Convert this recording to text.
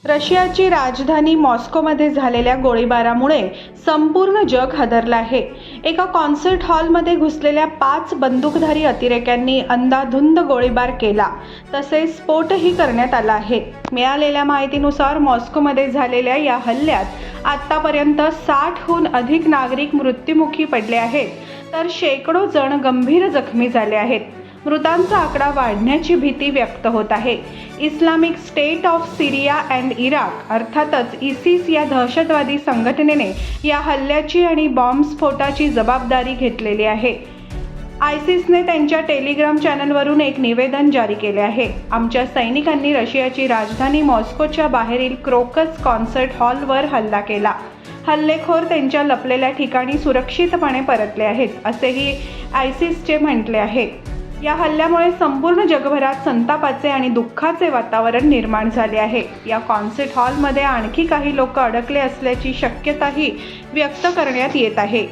रशियाची राजधानी मॉस्कोमध्ये झालेल्या गोळीबारामुळे संपूर्ण जग हादरलं आहे. एका कॉन्सर्ट हॉलमध्ये घुसलेल्या 5 बंदूकधारी अतिरेक्यांनी अंधाधुंद गोळीबार केला. तसेच स्फोटही करण्यात आला आहे. मिळालेल्या माहितीनुसार मॉस्कोमध्ये झालेल्या या हल्ल्यात आतापर्यंत 60हून अधिक नागरिक मृत्युमुखी पडले आहेत, तर शेकडो जण गंभीर जखमी झाले आहेत. मृतांचा आकडा वाढण्याची भीती व्यक्त होत आहे. Islamic state of Syria and Iraq अर्थातच इसिस या दहशतवादी संघटनेने या हल्ल्याची आणि बॉम्बस्फोटाची जबाबदारी घेतलेली आहे. आयसिसने त्यांच्या टेलिग्राम चॅनलवरून एक निवेदन जारी केले आहे. आमच्या सैनिकांनी रशियाची राजधानी मॉस्कोच्या बाहेरील क्रोकस कॉन्सर्ट हॉलवर हल्ला केला. हल्लेखोर त्यांच्या लपलेल्या ठिकाणी सुरक्षितपणे परतले आहेत, असेही आयसिसचे म्हटले आहे. या हल्ल्यामुळे संपूर्ण जगभरात संतापाचे आणि दुःखाचे वातावरण निर्माण झाले आहे. या कॉन्सर्ट हॉलमध्ये आणखी काही लोक अडकले असल्याची शक्यताही व्यक्त करण्यात येत आहे.